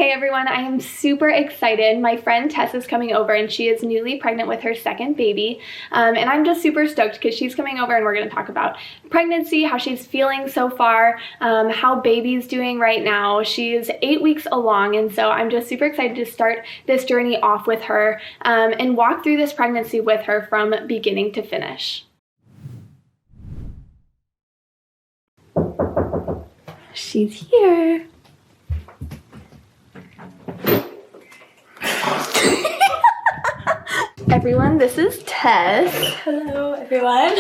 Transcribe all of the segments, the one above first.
Hey everyone, I am super excited. My friend Tess is coming over and she is newly pregnant with her second baby. And I'm just super stoked because she's coming over and we're going to talk about pregnancy, how she's feeling so far, how baby's doing right now. She's 8 weeks along, and so I'm just super excited to start this journey off with her and walk through this pregnancy with her from beginning to finish. She's here. Everyone, this is Tess. Hello, everyone.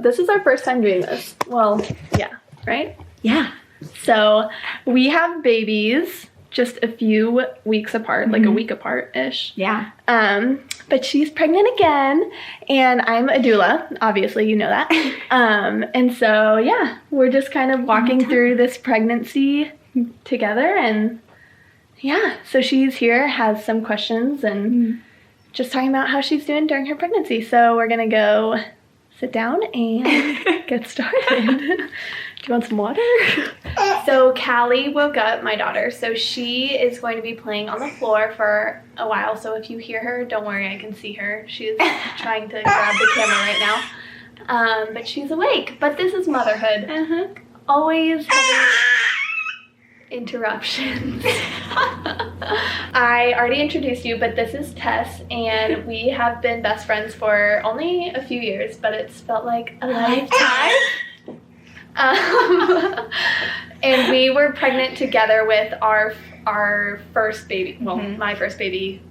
This is our first time doing this. Well, yeah, right? Yeah. So we have babies just a few weeks apart, like a week apart-ish. Yeah. But she's pregnant again, and I'm a doula. Obviously, you know that. And so, yeah, we're just kind of walking through this pregnancy together, and yeah, so she's here, has some questions, and just talking about how she's doing during her pregnancy. So we're gonna go sit down and get started. Do you want some water? So Callie woke up, my daughter, so she is going to be playing on the floor for a while. So if you hear her, don't worry, I can see her. She's trying to grab the camera right now. But she's awake. But this is motherhood. Always having interruptions. I already introduced you, but this is Tess, and we have been best friends for only a few years, but it's felt like a lifetime. And we were pregnant together with our first baby. Well, my first baby.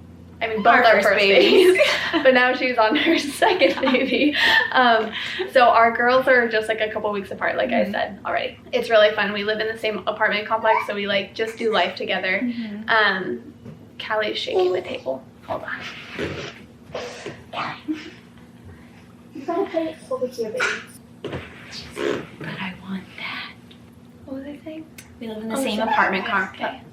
I mean, both our first babies. But now she's on her second baby. So our girls are just like a couple weeks apart, like I said already. It's really fun. We live in the same apartment complex, so we like just do life together. Callie's shaking the table. Hold on. You gotta put it over here, baby. But I want that. What was I saying? We live in the same apartment complex.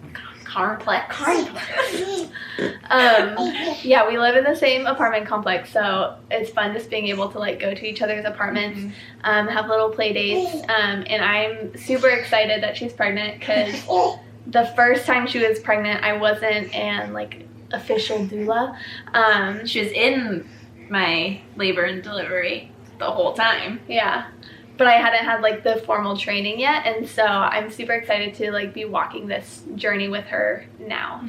Yeah, we live in the same apartment complex, so it's fun just being able to like go to each other's apartments, have little play dates, and I'm super excited that she's pregnant because the first time she was pregnant, I wasn't an like official doula. She was in my labor and delivery the whole time. Yeah. But I hadn't had like the formal training yet, and so I'm super excited to like be walking this journey with her now.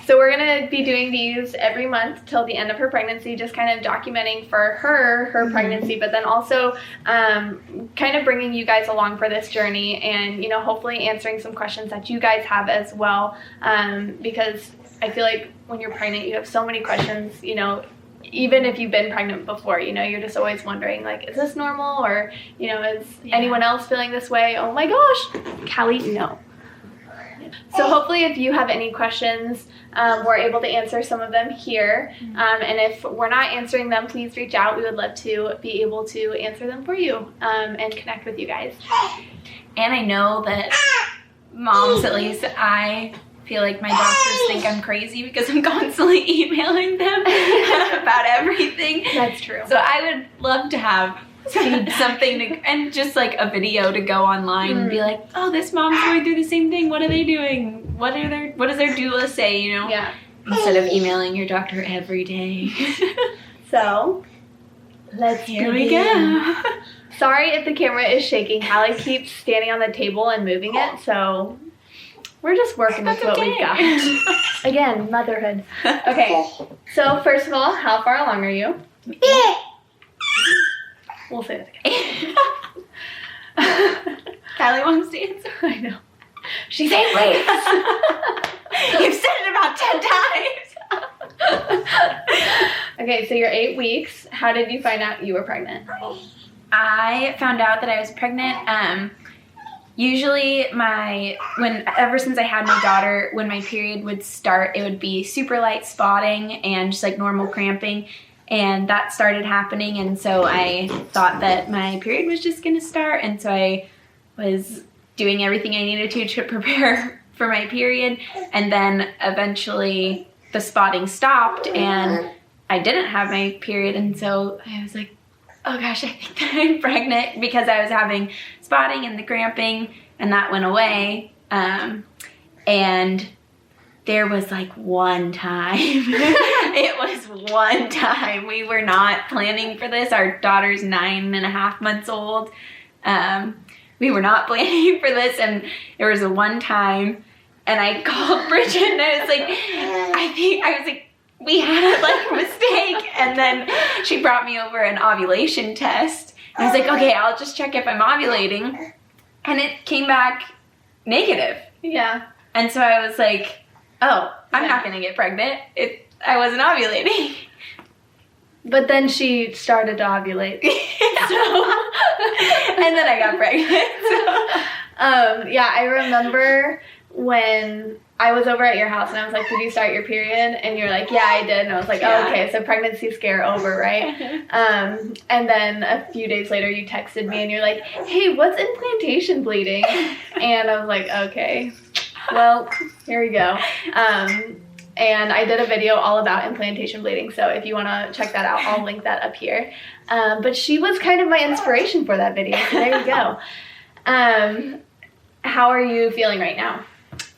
So we're gonna be doing these every month till the end of her pregnancy, just kind of documenting for her pregnancy, but then also kind of bringing you guys along for this journey, and you know, hopefully answering some questions that you guys have as well, because I feel like when you're pregnant, you have so many questions, you know. Even if you've been pregnant before, you know, you're just always wondering, like, is this normal? Or, you know, is anyone else feeling this way? Oh my gosh, Callie, no. So hopefully if you have any questions, we're able to answer some of them here. And if we're not answering them, please reach out. We would love to be able to answer them for you and connect with you guys. And I know that moms, at least I feel like my doctors think I'm crazy because I'm constantly emailing them about everything. That's true. So I would love to have something to, and just like a video to go online and be like, oh, this mom's going through the same thing. What are they doing? What does their doula say, you know? Yeah. Instead of emailing your doctor every day. So Here we go. Sorry if the camera is shaking. Callie keeps standing on the table and moving it, so we're just working with what we've got. Again, motherhood. Okay, so first of all, how far along are you? We'll say that again. Callie wants to answer. I know. She's 8 weeks. You've said it about 10 times. Okay, so you're 8 weeks. How did you find out you were pregnant? I found out that I was pregnant. Usually ever since I had my daughter, when my period would start, it would be super light spotting and just like normal cramping, and that started happening, and so I thought that my period was just gonna start, and so I was doing everything I needed to prepare for my period, and then eventually the spotting stopped and I didn't have my period, and so I was like, oh gosh, I think that I'm pregnant, because I was having spotting and the cramping, and that went away. And there was like one time, it was one time. We were not planning for this. Our daughter's 9.5 months old. We were not planning for this, and there was a one time, and I called Bridget, and I was like, we had like a mistake. And then she brought me over an ovulation test. And I was like, okay, I'll just check if I'm ovulating. And it came back negative. Yeah. And so I was like, oh, I'm not going to get pregnant. I wasn't ovulating. But then she started to ovulate. And then I got pregnant. Yeah, I remember when I was over at your house and I was like, did you start your period? And you're like, yeah, I did. And I was like, oh, okay, so pregnancy scare over, right? And then a few days later you texted me and you're like, hey, what's implantation bleeding? And I was like, okay, well, here we go. And I did a video all about implantation bleeding, so if you want to check that out, I'll link that up here. But she was kind of my inspiration for that video, so there you go. How are you feeling right now?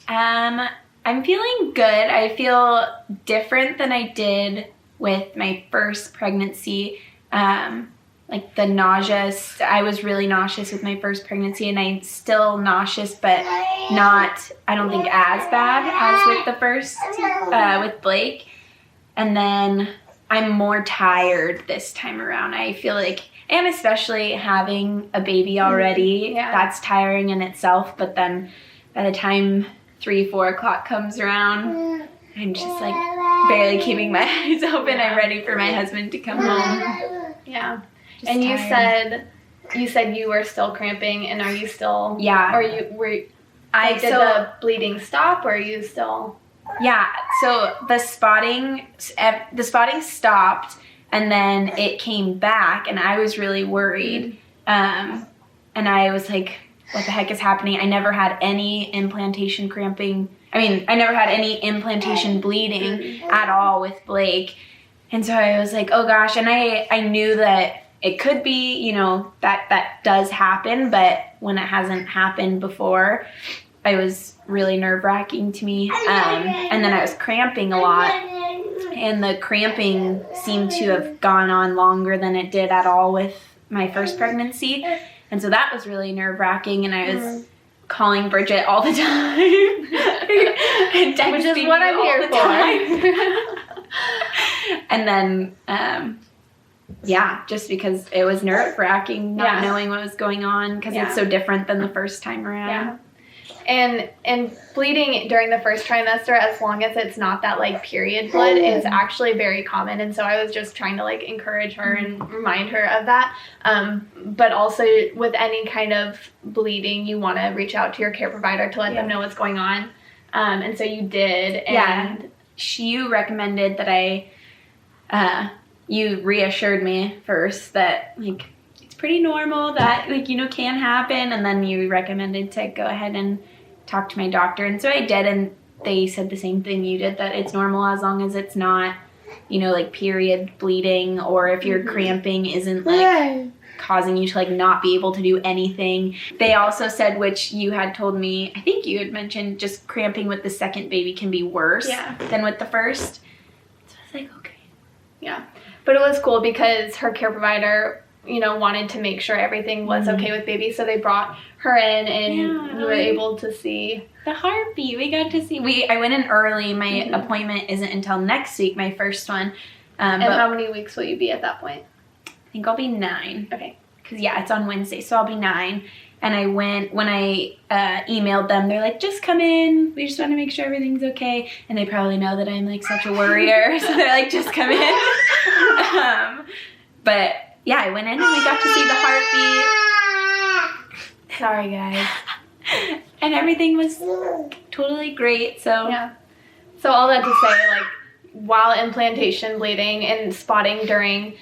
I'm feeling good. I feel different than I did with my first pregnancy. Like the nausea, I was really nauseous with my first pregnancy, and I'm still nauseous, but not, I don't think, as bad as with the first, with Blake. And then I'm more tired this time around. I feel like, and especially having a baby already, that's tiring in itself. But then by the time 3-4 o'clock comes around, I'm just like barely keeping my eyes open. I'm ready for my husband to come home. Yeah. Just and tired. you said you were still cramping, and are you still? Yeah. Or did the bleeding stop, or are you still? Yeah. So the spotting stopped, and then it came back, and I was really worried. And I was like, what the heck is happening? I never had any implantation cramping. I mean, I never had any implantation bleeding at all with Blake. And so I was like, oh gosh. And I knew that it could be, you know, that does happen, but when it hasn't happened before, it was really nerve-wracking to me. And then I was cramping a lot, and the cramping seemed to have gone on longer than it did at all with my first pregnancy. And so that was really nerve-wracking, and I was calling Bridget all the time. Which is what I'm here for. And then, just because it was nerve-wracking, not knowing what was going on, because it's so different than the first time around. Yeah. And bleeding during the first trimester, as long as it's not that like period blood, is actually very common. And so I was just trying to like encourage her and remind her of that. But also with any kind of bleeding, you want to reach out to your care provider to let them know what's going on. And so you did. And you recommended that you reassured me first that like it's pretty normal, that like, you know, can happen. And then you recommended to go ahead and talk to my doctor. And so I did, and they said the same thing you did, that it's normal as long as it's not, you know, like period bleeding, or if your cramping isn't like causing you to like not be able to do anything. They also said, which you had told me, I think you had mentioned, just cramping with the second baby can be worse than with the first. So I was like, okay. Yeah. But it was cool because her care provider, you know, wanted to make sure everything was okay with baby. So they brought her in, and you were able to see the heartbeat. We got to see. I went in early. My appointment isn't until next week, my first one. And how many weeks will you be at that point? I think I'll be 9. Okay. Because, it's on Wednesday, so I'll be 9. And I went, when I emailed them, they're like, just come in. We just want to make sure everything's okay. And they probably know that I'm like such a worrier. So they're like, just come in. But yeah, I went in and we got to see the heartbeat. Sorry, guys. And everything was totally great. So So all that to say, like, while implantation bleeding and spotting during,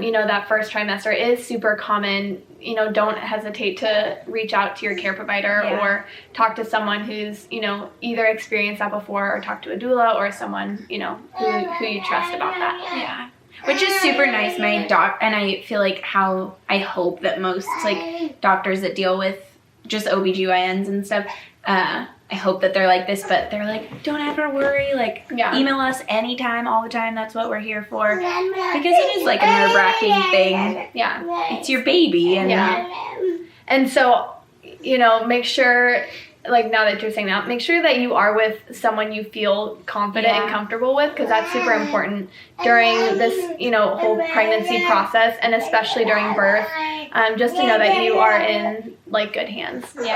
you know, that first trimester is super common, you know, don't hesitate to reach out to your care provider or talk to someone who's, you know, either experienced that before, or talk to a doula or someone, you know, who you trust about that. Yeah. Which is super nice. My and I feel like I hope that most like doctors that deal with just OBGYNs and stuff, I hope that they're like this, but they're like, don't ever worry, like email us anytime, all the time. That's what we're here for. Because it is like a nerve-wracking thing. Yeah. It's your baby. And so, you know, make sure, like now that you're saying that, make sure that you are with someone you feel confident and comfortable with, because that's super important during this, you know, whole pregnancy process, and especially during birth, just to know that you are in like good hands. So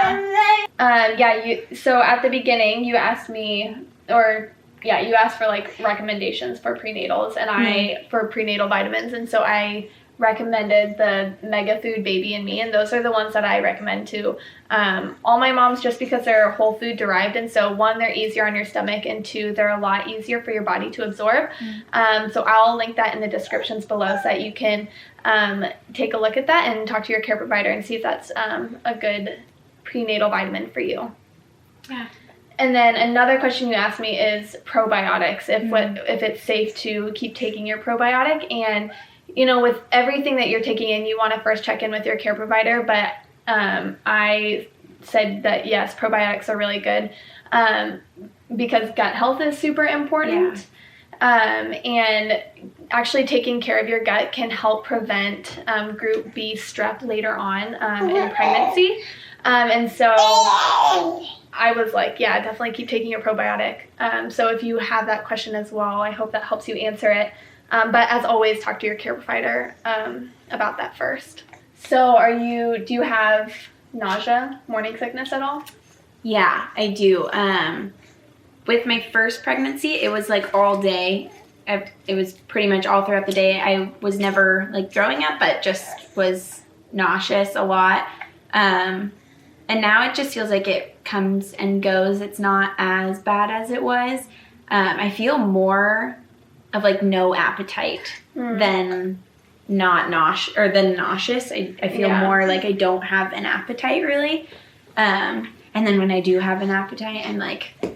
at the beginning you asked me, you asked for like recommendations for prenatals, and for prenatal vitamins, and so I recommended the Mega Food Baby and Me, and those are the ones that I recommend to all my moms, just because they're whole food derived, and so 1, they're easier on your stomach, and 2, they're a lot easier for your body to absorb. So I'll link that in the descriptions below so that you can take a look at that and talk to your care provider and see if that's a good prenatal vitamin for you. And then another question you asked me is probiotics, if it's safe to keep taking your probiotic. And you know, with everything that you're taking in, you want to first check in with your care provider, but I said that yes, probiotics are really good because gut health is super important. And actually taking care of your gut can help prevent group B strep later on in pregnancy. And so I was like, yeah, definitely keep taking your probiotic. So if you have that question as well, I hope that helps you answer it. But as always, talk to your care provider about that first. So do you have nausea, morning sickness at all? Yeah, I do. With my first pregnancy, it was like all day. It was pretty much all throughout the day. I was never like throwing up, but just was nauseous a lot. And now it just feels like it comes and goes. It's not as bad as it was. I feel more of like no appetite than nauseous. I feel more like I don't have an appetite really. And then when I do have an appetite, I'm like, I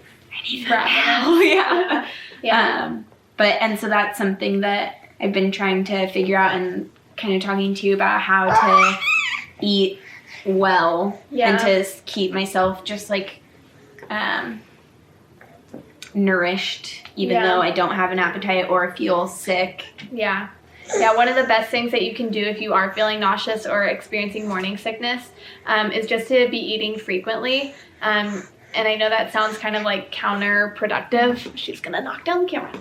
need that now. And so that's something that I've been trying to figure out, and kind of talking to you about how to eat well and to keep myself just like nourished, even though I don't have an appetite or feel sick. Yeah, one of the best things that you can do if you are feeling nauseous or experiencing morning sickness is just to be eating frequently. And I know that sounds kind of like counterproductive. She's gonna knock down the camera.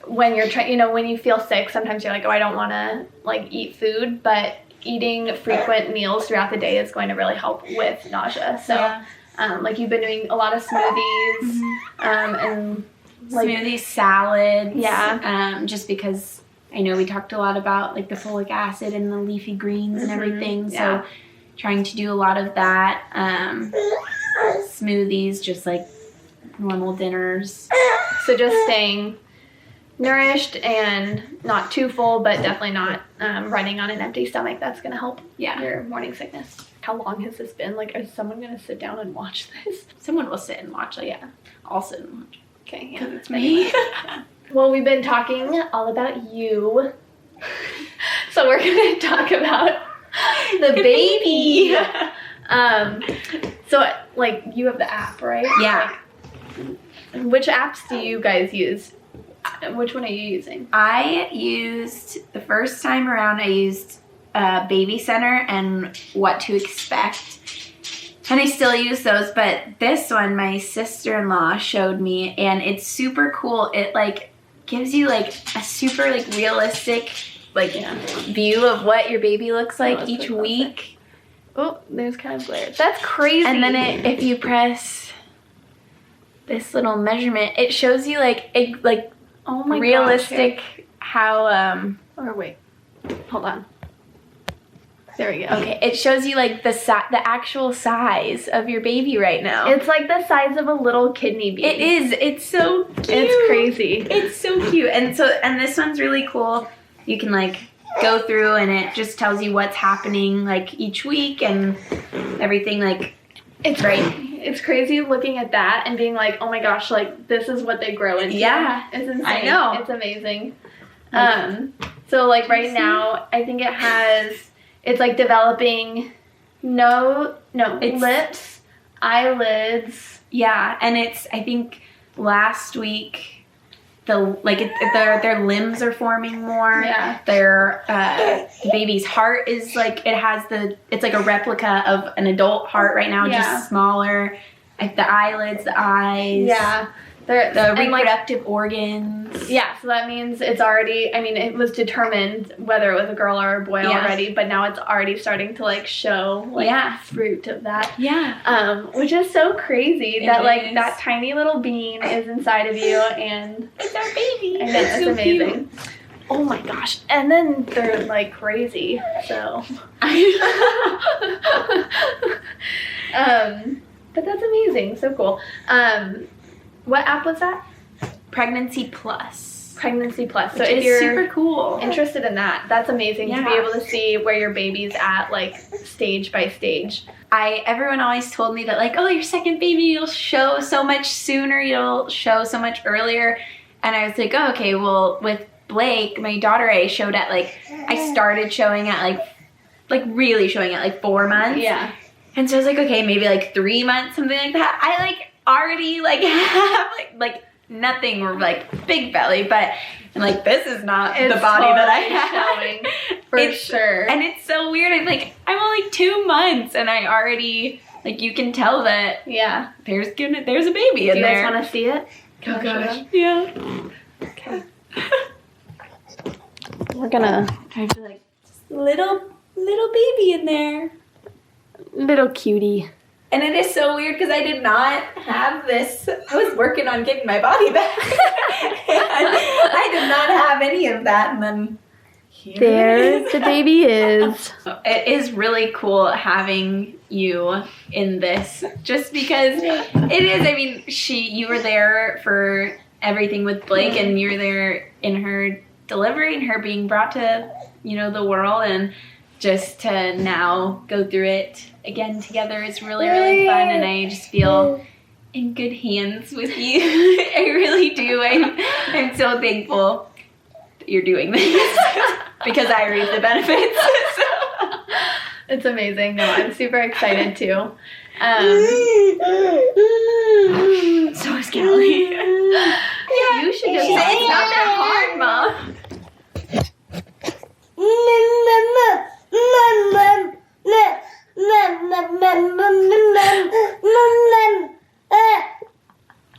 When you're when you feel sick, sometimes you're like, oh, I don't want to like eat food, but eating frequent meals throughout the day is going to really help with nausea. So like you've been doing a lot of smoothies and like smoothies, salads. Just because I know we talked a lot about like the folic acid and the leafy greens and everything. So trying to do a lot of that. Smoothies, just like normal dinners. So just staying nourished and not too full, but definitely not running on an empty stomach. That's going to help your morning sickness. How long has this been? Like, is someone going to sit down and watch this? Someone will sit and watch. Like, I'll sit and watch. Okay, because it's me. Well, we've been talking all about you. So we're going to talk about the baby. So, like, you have the app, right? Yeah. Like, which apps do you guys use? Which one are you using? The first time around, I used Baby Center and What to Expect. And I still use those, but this one my sister-in-law showed me, and it's super cool. It, like, gives you, like, a super, like, realistic, like, view of what your baby looks like each week. Oh, there's kind of glare. That's crazy. And then if you press this little measurement, it shows you, like, oh my realistic gosh, how or wait, hold on, there we go. Okay, it shows you like the actual size of your baby right now. It's like the size of a little kidney bean. It is. It's so cute. It's crazy. It's so cute. And this one's really cool. You can like go through and it just tells you what's happening like each week and everything. Like, it's great. It's crazy looking at that and being like, oh my gosh, like this is what they grow into. Yeah. It's insane. I know. It's amazing. So like right now, I think it's like developing lips, eyelids. Yeah, and it's, I think last week, their limbs are forming more. Yeah. Their baby's heart is like, it's like a replica of an adult heart right now, just smaller. Like the eyelids, the eyes. Yeah. The reproductive organs. Yeah, so that means it's already, I mean, it was determined whether it was a girl or a boy already, but now it's already starting to like show like fruit of that. Yeah. Which is so crazy that like that tiny little bean is inside of you, and it's our baby. I know, it's so amazing. Cute. Oh my gosh. And then they're like crazy. So but that's amazing. So cool. What app was that? Pregnancy Plus. Pregnancy Plus. So if you're super cool, interested in that, that's amazing to be able to see where your baby's at, like stage by stage. Everyone always told me that like, oh, your second baby, you'll show so much sooner, you'll show so much earlier. And I was like, oh, okay, well, with Blake, my daughter, I started showing at like really showing at like 4 months. Yeah. And so I was like, okay, maybe like 3 months, something like that. I like already like have like nothing or like big belly, but I'm like, this is not the body that I have. Showing, for sure. And it's so weird. I'm only 2 months and I already, like, you can tell that there's a baby in there. Do you guys want to see it? Oh gosh. Yeah. Okay. We're gonna I feel like little baby in there. Little cutie. And it is so weird because I did not have this. I was working on getting my body back. I did not have any of that. And then there the baby is. It is really cool having you in this, just because it is. I mean, you were there for everything with Blake, and you were there in her delivery and her being brought to, the world, and just to now go through it again together is really, really fun, and I just feel in good hands with you. I really do. I'm so thankful that you're doing this because I reap the benefits. It's amazing. No, I'm super excited too. So is Callie. Yeah, you should just. It's not that hard, Mom.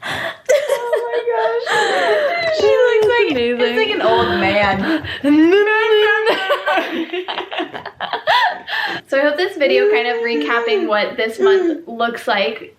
Oh my gosh. She looks like amazing. It's like an old man. So I hope this video kind of recapping what this month looks like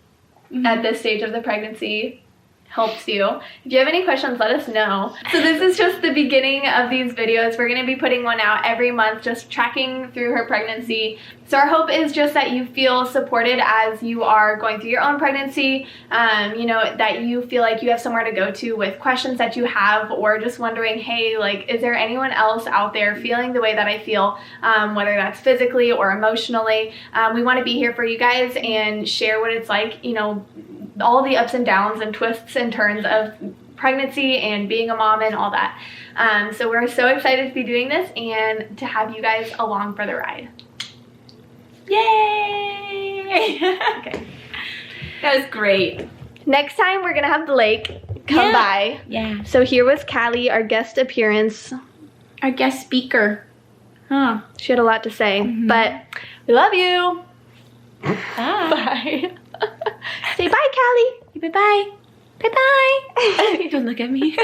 at this stage of the pregnancy helps you. If you have any questions, let us know. So this is just the beginning of these videos. We're going to be putting one out every month, just tracking through her pregnancy. So our hope is just that you feel supported as you are going through your own pregnancy, that you feel like you have somewhere to go to with questions that you have, or just wondering, hey, like, is there anyone else out there feeling the way that I feel, whether that's physically or emotionally. We want to be here for you guys and share what it's like, all the ups and downs and twists and turns of pregnancy and being a mom and all that. So we're so excited to be doing this and to have you guys along for the ride. Yay! Okay. That was great. Next time we're gonna have Blake come by. Yeah. So here was Callie, our guest appearance. Our guest speaker. Huh. She had a lot to say, but we love you. Bye. Bye. Say bye, Callie. Bye-bye. Bye-bye. Don't look at me.